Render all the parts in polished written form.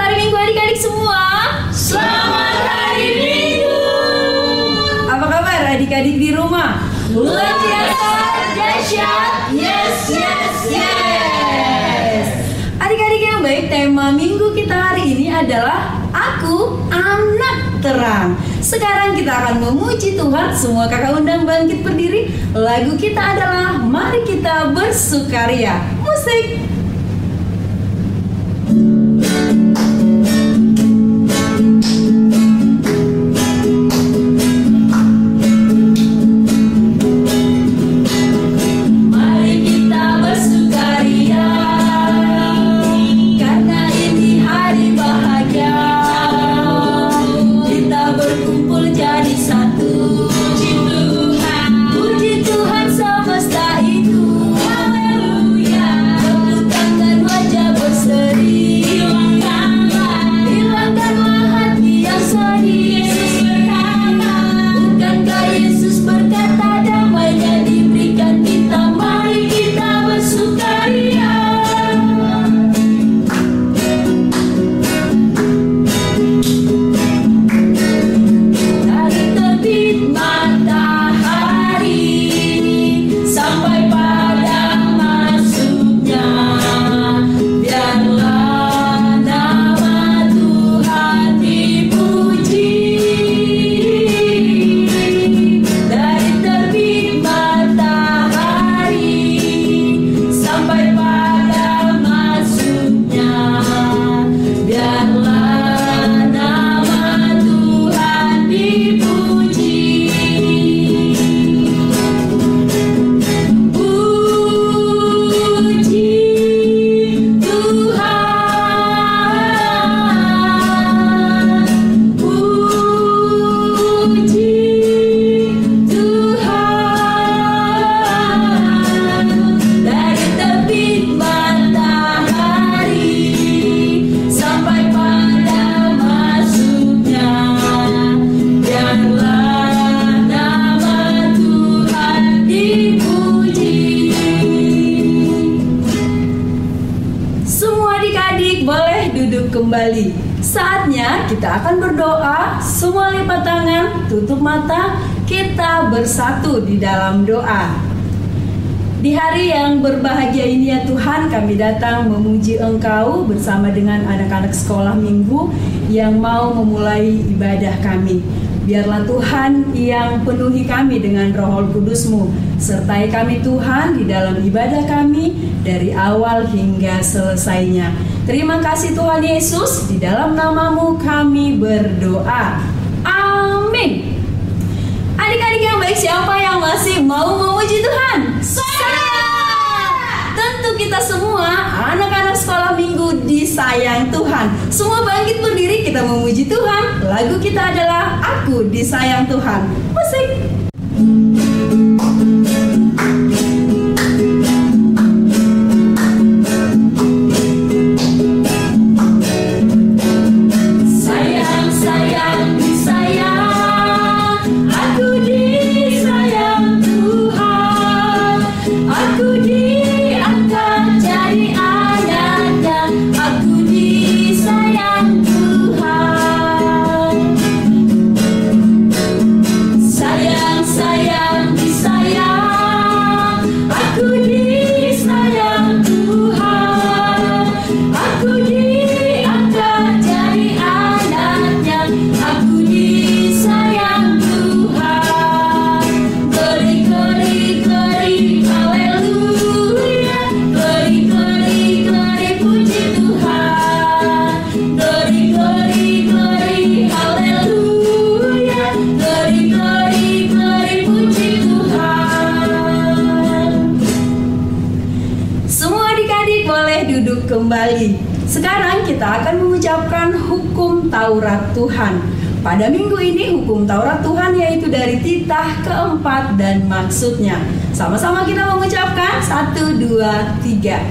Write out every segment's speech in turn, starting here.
hari Minggu adik-adik semua. Selamat hari Minggu. Apa kabar adik-adik di rumah? Luar biasa, dahsyat, yes, yes, yes. Adik-adik yang baik, tema minggu kita hari ini adalah Aku Anak Terang. Sekarang kita akan memuji Tuhan. Semua kakak undang bangkit berdiri. Lagu kita adalah Mari Kita Bersukaria. Musik. Kembali, saatnya kita akan berdoa. Semua lipat tangan, tutup mata, kita bersatu di dalam doa. Di hari yang berbahagia ini ya Tuhan, kami datang memuji Engkau bersama dengan anak-anak sekolah minggu yang mau memulai ibadah kami. Biarlah Tuhan yang penuhi kami dengan Roh Kudus-Mu. Sertai kami Tuhan di dalam ibadah kami dari awal hingga selesainya. Terima kasih Tuhan Yesus, di dalam nama-Mu kami berdoa. Amin. Adik-adik yang baik, siapa yang masih mau memuji Tuhan? Saya! Tentu kita semua anak-anak sekolah minggu disayang Tuhan. Semua bangkit berdiri, kita memuji Tuhan. Lagu kita adalah Aku Disayang Tuhan. Musik. Kembali. Sekarang kita akan mengucapkan hukum Taurat Tuhan. Pada minggu ini hukum Taurat Tuhan yaitu dari titah keempat dan maksudnya. Sama-sama kita mengucapkan 1, 2, 3.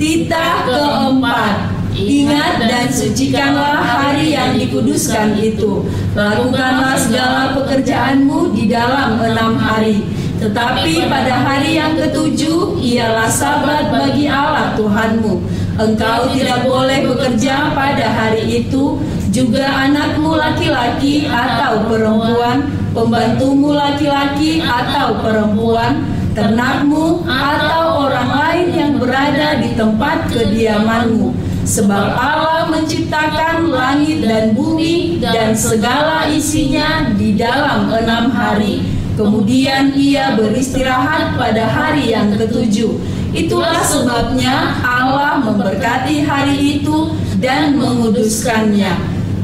Titah keempat. Ingat dan sucikanlah hari yang dikuduskan itu. Lakukanlah segala pekerjaanmu di dalam 6 hari. Tetapi pada hari yang ketujuh ialah Sabat bagi Allah Tuhanmu. Engkau tidak boleh bekerja pada hari itu, juga anakmu laki-laki atau perempuan, pembantumu laki-laki atau perempuan, ternakmu atau orang lain yang berada di tempat kediamanmu. Sebab Allah menciptakan langit dan bumi dan segala isinya di dalam 6 hari. Kemudian Ia beristirahat pada hari yang ketujuh. Itulah sebabnya Allah memberkati hari itu dan menguduskannya.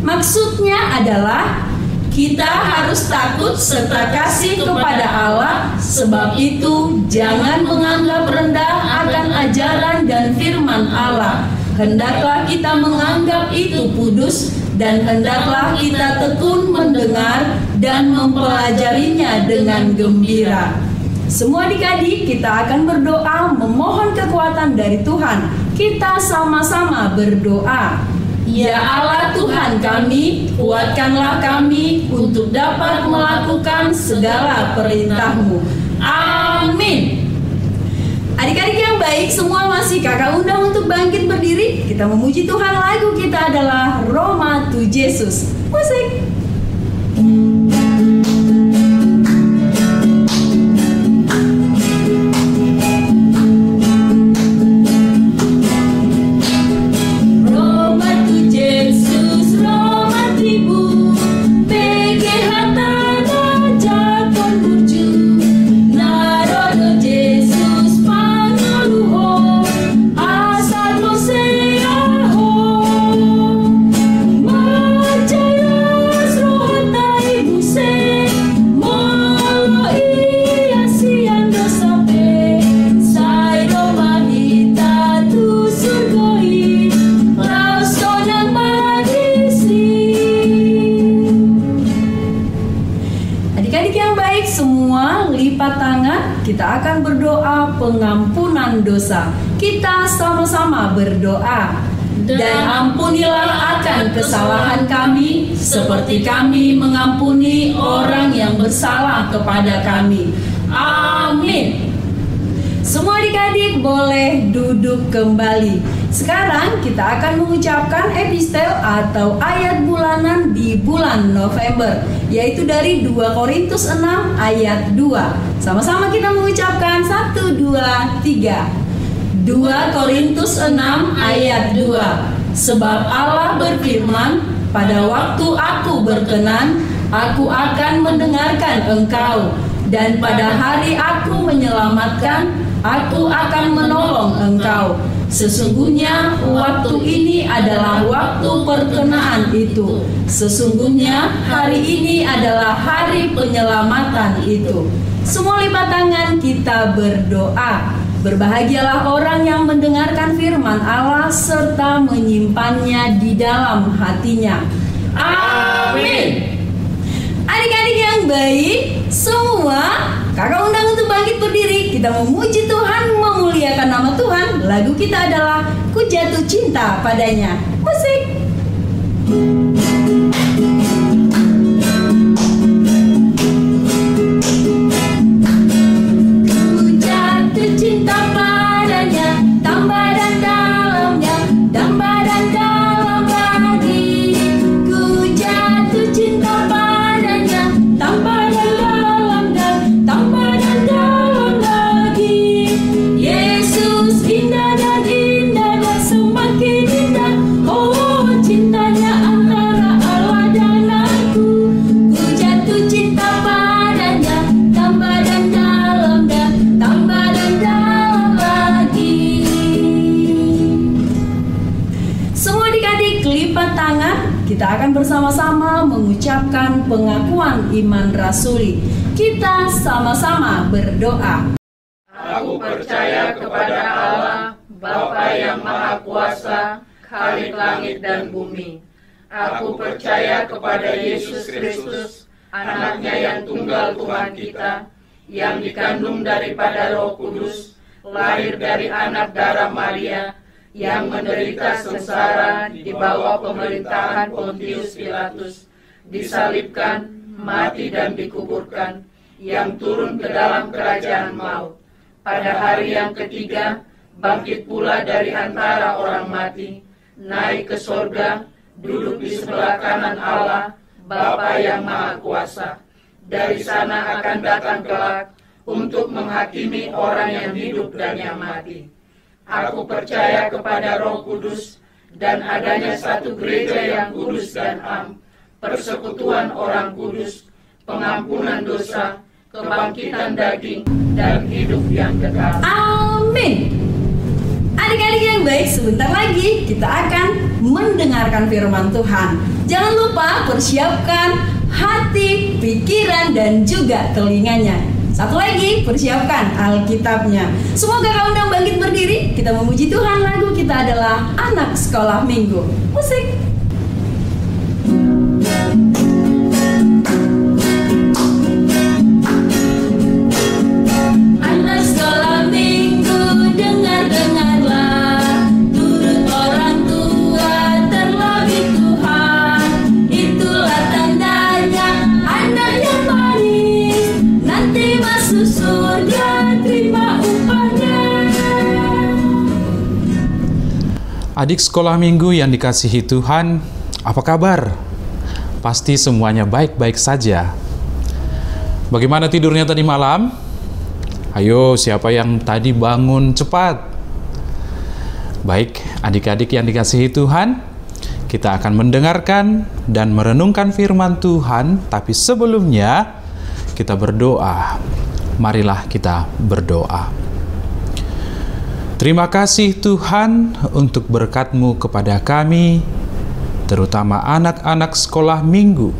Maksudnya adalah kita harus takut serta kasih kepada Allah. Sebab itu jangan menganggap rendah akan ajaran dan firman Allah. Hendaklah kita menganggap itu kudus, dan hendaklah kita tekun mendengar dan mempelajarinya dengan gembira. Semua adik-adik, kita akan berdoa memohon kekuatan dari Tuhan. Kita sama-sama berdoa. Ya Allah Tuhan kami, kuatkanlah kami untuk dapat melakukan segala perintah-Mu. Amin. Adik-adik yang baik, semua masih kakak undang untuk bangkit berdiri. Kita memuji Tuhan. Lagu kita adalah Roma tu Yesus. Musik. Kita akan berdoa pengampunan dosa. Kita sama-sama berdoa. Dan ampunilah akan kesalahan kami, seperti kami mengampuni orang yang bersalah kepada kami. Amin. Semua adik-adik boleh duduk kembali. Sekarang kita akan mengucapkan epistel atau ayat bulanan di bulan November, yaitu dari 2 Korintus 6 ayat 2. Sama-sama kita mengucapkan 1, 2, 3. 2 Korintus 6 ayat 2. Sebab Allah berfirman, pada waktu aku berkenan, aku akan mendengarkan engkau, dan pada hari aku menyelamatkan, aku akan menolong engkau. Sesungguhnya waktu ini adalah waktu perkenaan itu. Sesungguhnya hari ini adalah hari penyelamatan itu. Semua lipat tangan, kita berdoa. Berbahagialah orang yang mendengarkan firman Allah serta menyimpannya di dalam hatinya. Amin. Adik-adik yang baik, semua kakak undang untuk bangkit berdiri. Kita memuji Tuhan, memuliakan nama Tuhan. Lagu kita adalah Ku Jatuh Cinta Padanya. Musik. Kita akan bersama-sama mengucapkan pengakuan iman rasuli. Kita sama-sama berdoa. Aku percaya kepada Allah, Bapa yang Maha Kuasa, Khalik langit dan bumi. Aku percaya kepada Yesus Kristus, Anaknya yang tunggal Tuhan kita, yang dikandung daripada Roh Kudus, lahir dari anak darah Maria, yang menderita sengsara di bawah pemerintahan Pontius Pilatus, disalibkan, mati dan dikuburkan, yang turun ke dalam kerajaan maut. Pada hari yang ketiga, bangkit pula dari antara orang mati, naik ke sorga, duduk di sebelah kanan Allah, Bapa yang Maha Kuasa. Dari sana akan datang kelak untuk menghakimi orang yang hidup dan yang mati. Aku percaya kepada Roh Kudus dan adanya satu gereja yang kudus dan am, persekutuan orang kudus, pengampunan dosa, kebangkitan daging, dan hidup yang kekal. Amin. Adik-adik yang baik, sebentar lagi kita akan mendengarkan firman Tuhan. Jangan lupa persiapkan hati, pikiran, dan juga telinganya. Satu lagi, persiapkan Alkitabnya. Semoga kamu undang bangkit berdiri. Kita memuji Tuhan. Lagu kita adalah Anak Sekolah Minggu. Musik. Anak sekolah minggu, dengar-dengarlah, turut orang tua terlebih Tuhan. Itulah tandanya anak yang manis, nanti masuk surga terima upahnya. Adik sekolah minggu yang dikasihi Tuhan, apa kabar? Pasti semuanya baik-baik saja. Bagaimana tidurnya tadi malam? Ayo, siapa yang tadi bangun cepat? Baik, adik-adik yang dikasihi Tuhan, kita akan mendengarkan dan merenungkan firman Tuhan, tapi sebelumnya kita berdoa. Marilah kita berdoa. Terima kasih Tuhan untuk berkat-Mu kepada kami, terutama anak-anak sekolah minggu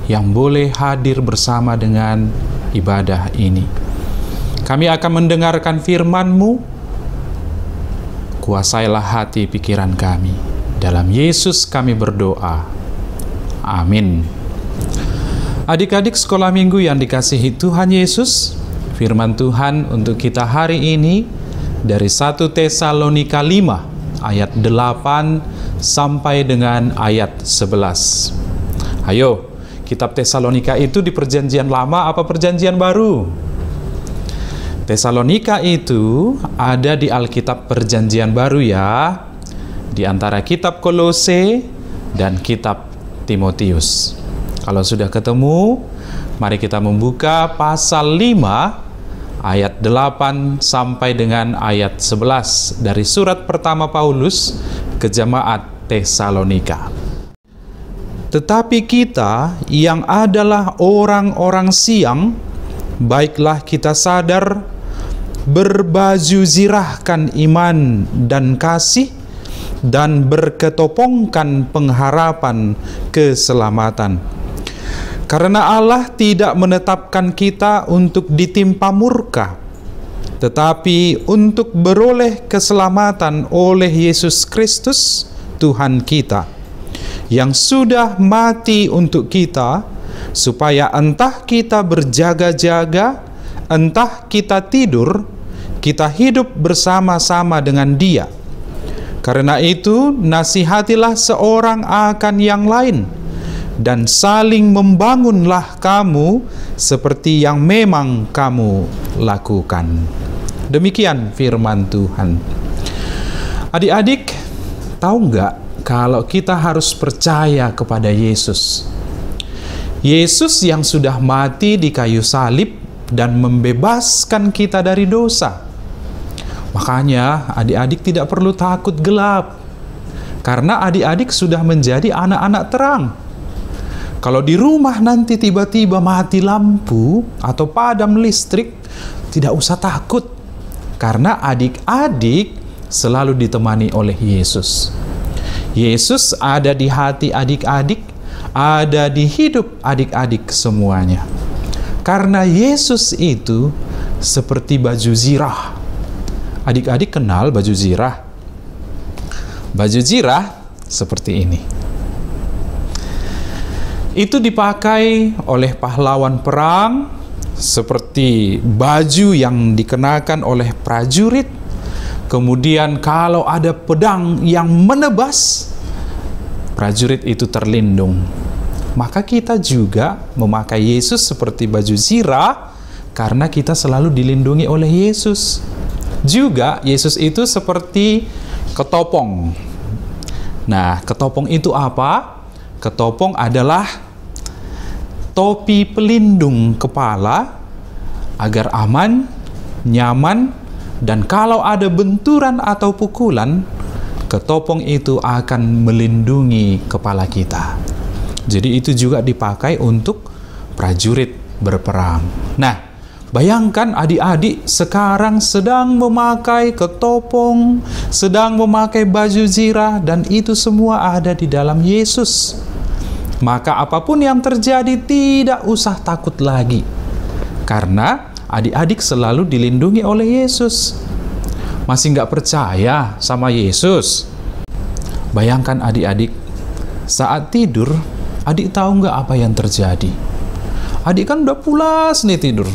yang boleh hadir bersama dengan ibadah ini. Kami akan mendengarkan firman-Mu. Kuasailah hati pikiran kami. Dalam Yesus kami berdoa. Amin. Adik-adik sekolah minggu yang dikasihi Tuhan Yesus, firman Tuhan untuk kita hari ini dari 1 Tesalonika 5 ayat 8 sampai dengan ayat 11. Ayo, kitab Tesalonika itu di perjanjian lama apa perjanjian baru? Tesalonika itu ada di Alkitab perjanjian baru ya, di antara kitab Kolose dan kitab Timotius. Kalau sudah ketemu, mari kita membuka pasal 5 ayat 8 sampai dengan ayat 11 dari surat pertama Paulus ke jemaat Tesalonika. Tetapi kita yang adalah orang-orang siang, baiklah kita sadar, berbaju zirahkan iman dan kasih, dan berketopongkan pengharapan keselamatan. Karena Allah tidak menetapkan kita untuk ditimpa murka, tetapi untuk beroleh keselamatan oleh Yesus Kristus, Tuhan kita, yang sudah mati untuk kita, supaya entah kita berjaga-jaga, entah kita tidur, kita hidup bersama-sama dengan Dia. Karena itu, nasihatilah seorang akan yang lain, dan saling membangunlah kamu seperti yang memang kamu lakukan. Demikian firman Tuhan. Adik-adik, tahu nggak kalau kita harus percaya kepada Yesus? Yesus yang sudah mati di kayu salib dan membebaskan kita dari dosa. Makanya adik-adik tidak perlu takut gelap, karena adik-adik sudah menjadi anak-anak terang. Kalau di rumah nanti tiba-tiba mati lampu atau padam listrik, tidak usah takut, karena adik-adik selalu ditemani oleh Yesus. Yesus ada di hati adik-adik, ada di hidup adik-adik semuanya. Karena Yesus itu seperti baju zirah. Adik-adik kenal baju zirah? Baju zirah seperti ini. Itu dipakai oleh pahlawan perang, seperti baju yang dikenakan oleh prajurit. Kemudian kalau ada pedang yang menebas, prajurit itu terlindung. Maka kita juga memakai Yesus seperti baju zirah, karena kita selalu dilindungi oleh Yesus. Juga Yesus itu seperti ketopong. Nah, ketopong itu apa? Ketopong adalah topi pelindung kepala agar aman, nyaman, dan kalau ada benturan atau pukulan, ketopong itu akan melindungi kepala kita. Jadi itu juga dipakai untuk prajurit berperang. Nah, bayangkan adik-adik sekarang sedang memakai ketopong, sedang memakai baju zirah, dan itu semua ada di dalam Yesus. Maka apapun yang terjadi tidak usah takut lagi. Karena adik-adik selalu dilindungi oleh Yesus. Masih nggak percaya sama Yesus? Bayangkan adik-adik, saat tidur, adik tahu nggak apa yang terjadi? Adik kan udah pulas nih tidur.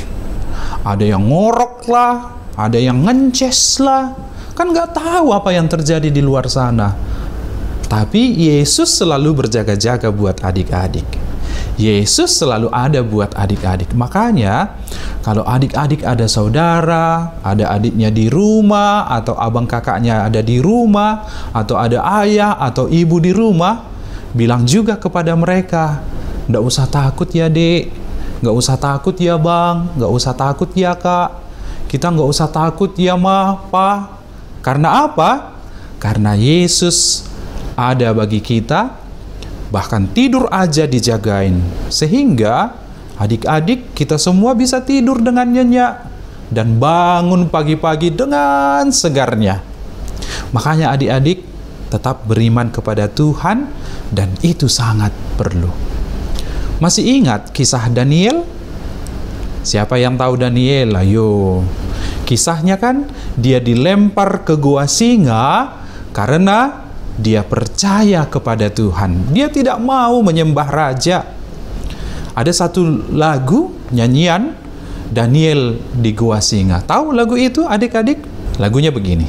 Ada yang ngorok lah, ada yang ngences lah. Kan nggak tahu apa yang terjadi di luar sana. Tapi Yesus selalu berjaga-jaga buat adik-adik. Yesus selalu ada buat adik-adik. Makanya kalau adik-adik ada saudara, ada adiknya di rumah, atau abang kakaknya ada di rumah, atau ada ayah atau ibu di rumah, bilang juga kepada mereka, nggak usah takut ya dek, nggak usah takut ya bang, nggak usah takut ya kak, kita nggak usah takut ya ma, pa. Karena apa? Karena Yesus ada bagi kita. Bahkan tidur aja dijagain, sehingga adik-adik kita semua bisa tidur dengan nyenyak dan bangun pagi-pagi dengan segarnya. Makanya adik-adik tetap beriman kepada Tuhan, dan itu sangat perlu. Masih ingat kisah Daniel? Siapa yang tahu Daniel? Ayo. Kisahnya kan dia dilempar ke gua singa karena dia percaya kepada Tuhan. Dia tidak mau menyembah raja. Ada satu lagu, nyanyian, Daniel di Goa Singa. Tahu lagu itu adik-adik? Lagunya begini.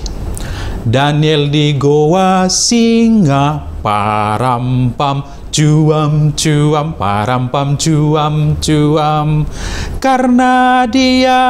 Daniel di Goa Singa, parampam, cuam, cuam, parampam, cuam, cuam. Karena dia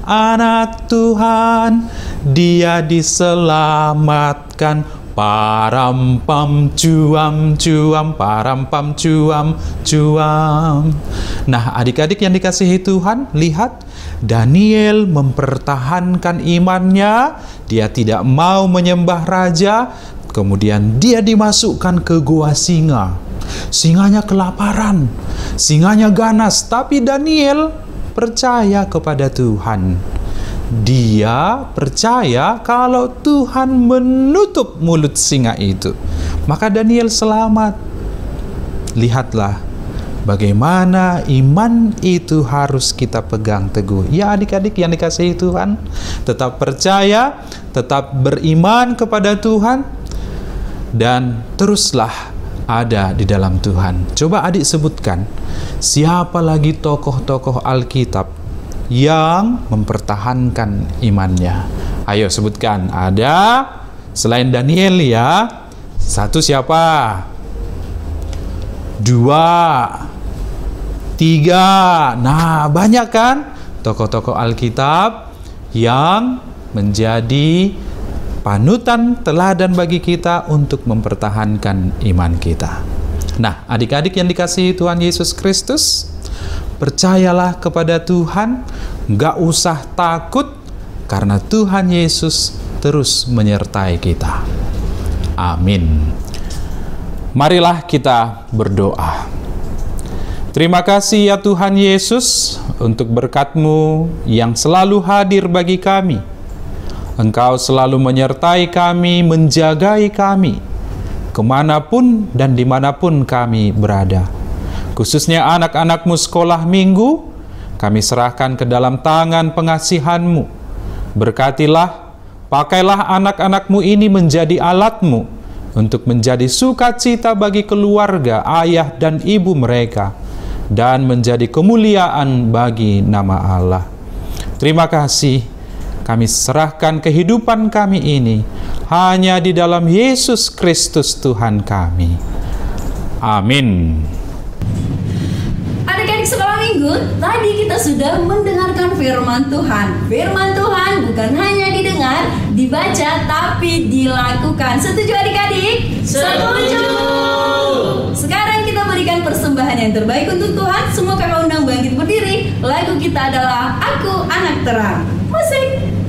anak Tuhan, dia diselamatkan. Parampam cuam cuam, parampam cuam cuam. Nah, adik-adik yang dikasihi Tuhan, lihat Daniel mempertahankan imannya. Dia tidak mau menyembah raja. Kemudian dia dimasukkan ke gua singa. Singanya kelaparan, singanya ganas, tapi Daniel percaya kepada Tuhan. Dia percaya kalau Tuhan menutup mulut singa itu, maka Daniel selamat. Lihatlah bagaimana iman itu harus kita pegang teguh. Ya adik-adik yang dikasihi Tuhan, tetap percaya, tetap beriman kepada Tuhan, dan teruslah ada di dalam Tuhan. Coba adik sebutkan, siapa lagi tokoh-tokoh Alkitab yang mempertahankan imannya? Ayo sebutkan. Ada selain Daniel ya. Satu siapa? Dua, tiga. Nah, banyak kan tokoh-tokoh Alkitab yang menjadi panutan teladan bagi kita untuk mempertahankan iman kita. Nah, adik-adik yang dikasihi Tuhan Yesus Kristus, percayalah kepada Tuhan, nggak usah takut, karena Tuhan Yesus terus menyertai kita. Amin. Marilah kita berdoa. Terima kasih ya Tuhan Yesus untuk berkat-Mu yang selalu hadir bagi kami. Engkau selalu menyertai kami, menjagai kami, kemanapun dan dimanapun kami berada. Khususnya anak-anak-Mu sekolah minggu, kami serahkan ke dalam tangan pengasihan-Mu. Berkatilah, pakailah anak-anak-Mu ini menjadi alat-Mu untuk menjadi sukacita bagi keluarga, ayah dan ibu mereka, dan menjadi kemuliaan bagi nama Allah. Terima kasih, kami serahkan kehidupan kami ini hanya di dalam Yesus Kristus Tuhan kami. Amin. Adik-adik sekolah minggu, minggu tadi kita sudah mendengarkan firman Tuhan. Firman Tuhan bukan hanya didengar, dibaca, tapi dilakukan. Setuju adik-adik? Setuju. Sekarang kita berikan persembahan yang terbaik untuk Tuhan. Semua kakak undang bangkit berdiri. Lagu kita adalah Aku Anak Terang. Musik.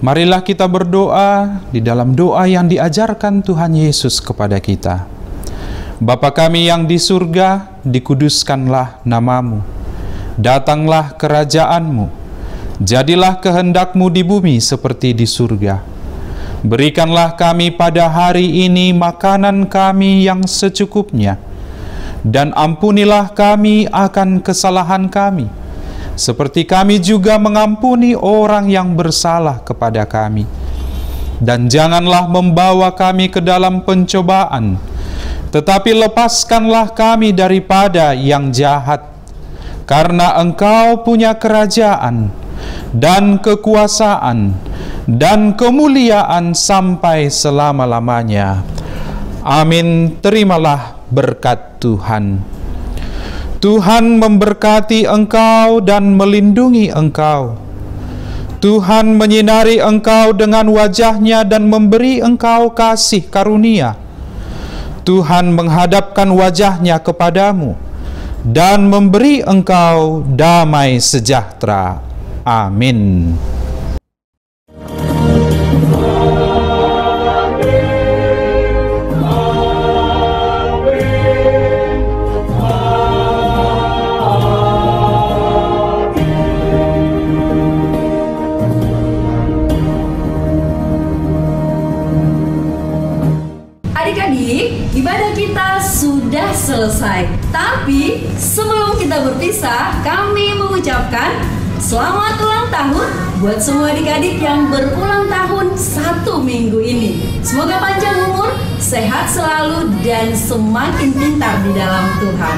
Marilah kita berdoa di dalam doa yang diajarkan Tuhan Yesus kepada kita. Bapa kami yang di surga, dikuduskanlah namamu. Datanglah kerajaanmu. Jadilah kehendak-Mu di bumi seperti di surga. Berikanlah kami pada hari ini makanan kami yang secukupnya. Dan ampunilah kami akan kesalahan kami, seperti kami juga mengampuni orang yang bersalah kepada kami. Dan janganlah membawa kami ke dalam pencobaan, tetapi lepaskanlah kami daripada yang jahat. Karena Engkau punya kerajaan, dan kekuasaan, dan kemuliaan sampai selama-lamanya. Amin. Terimalah berkat Tuhan. Tuhan memberkati engkau dan melindungi engkau. Tuhan menyinari engkau dengan wajah-Nya dan memberi engkau kasih karunia. Tuhan menghadapkan wajah-Nya kepadamu dan memberi engkau damai sejahtera. Amin. Ibadah kita sudah selesai. Tapi sebelum kita berpisah, kami mengucapkan selamat ulang tahun buat semua adik-adik yang berulang tahun 1 minggu ini. Semoga panjang umur, sehat selalu, dan semakin pintar di dalam Tuhan.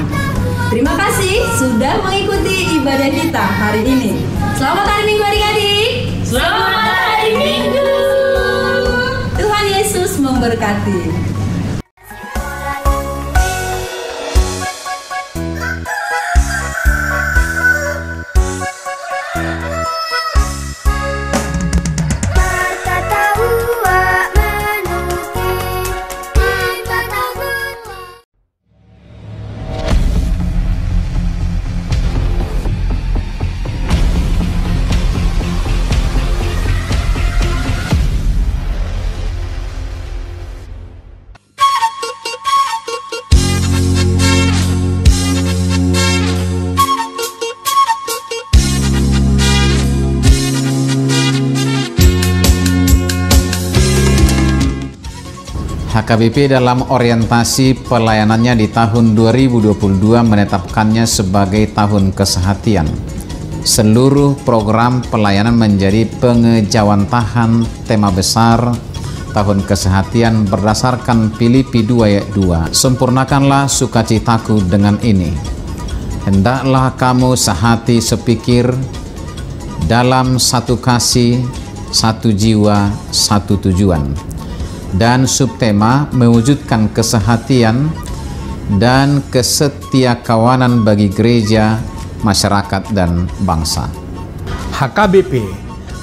Terima kasih sudah mengikuti ibadah kita hari ini. Selamat hari Minggu adik-adik. Selamat hari Minggu. Tuhan Yesus memberkati. HKBP dalam orientasi pelayanannya di tahun 2022 menetapkannya sebagai tahun kesehatian. Seluruh program pelayanan menjadi pengejawantahan tema besar tahun kesehatian berdasarkan Filipi 2 ayat 2. Sempurnakanlah sukacitaku dengan ini. Hendaklah kamu sehati sepikir, dalam satu kasih, satu jiwa, satu tujuan. Dan subtema mewujudkan kesehatian dan kesetiakawanan bagi gereja, masyarakat, dan bangsa. HKBP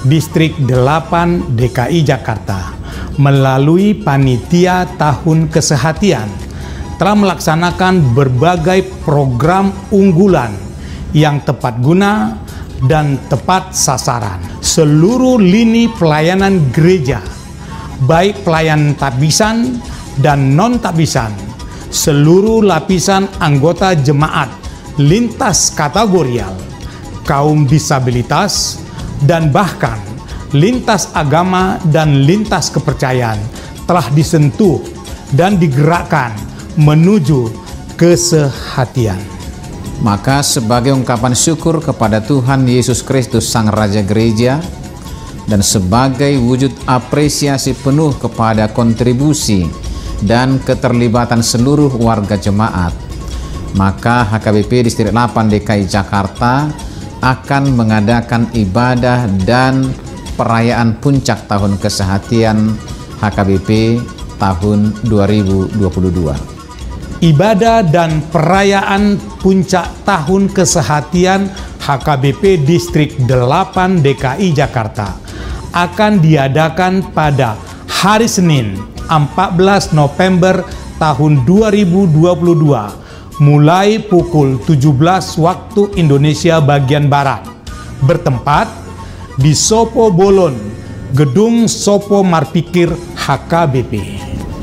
Distrik 8 DKI Jakarta melalui Panitia Tahun Kesehatian telah melaksanakan berbagai program unggulan yang tepat guna dan tepat sasaran. Seluruh lini pelayanan gereja baik pelayan tabisan dan non-tabisan, seluruh lapisan anggota jemaat lintas kategorial, kaum disabilitas, dan bahkan lintas agama dan lintas kepercayaan telah disentuh dan digerakkan menuju kesehatian. Maka sebagai ungkapan syukur kepada Tuhan Yesus Kristus Sang Raja Gereja dan sebagai wujud apresiasi penuh kepada kontribusi dan keterlibatan seluruh warga jemaat, maka HKBP Distrik 8 DKI Jakarta akan mengadakan ibadah dan perayaan puncak tahun kesehatian HKBP tahun 2022. Ibadah dan perayaan puncak tahun kesehatian HKBP Distrik 8 DKI Jakarta akan diadakan pada hari Senin 14 November tahun 2022 mulai pukul 17 waktu Indonesia bagian Barat, bertempat di Sopo Bolon, Gedung Sopo Marpikir HKBP.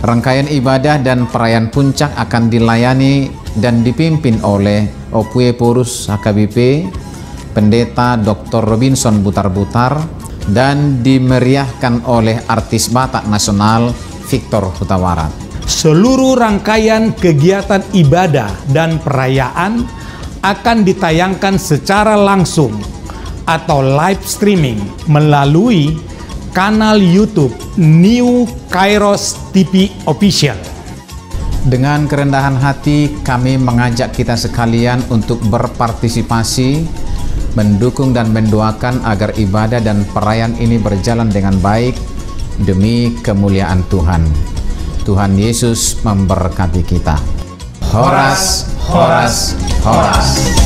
Rangkaian ibadah dan perayaan puncak akan dilayani dan dipimpin oleh Opue Porus HKBP, Pendeta Dr. Robinson Butar-Butar, dan dimeriahkan oleh artis Batak Nasional Victor Hutawarat. Seluruh rangkaian kegiatan ibadah dan perayaan akan ditayangkan secara langsung atau live streaming melalui kanal YouTube New Kairos TV Official. Dengan kerendahan hati kami mengajak kita sekalian untuk berpartisipasi, mendukung dan mendoakan agar ibadah dan perayaan ini berjalan dengan baik demi kemuliaan Tuhan. Tuhan Yesus memberkati kita. Horas, horas, horas.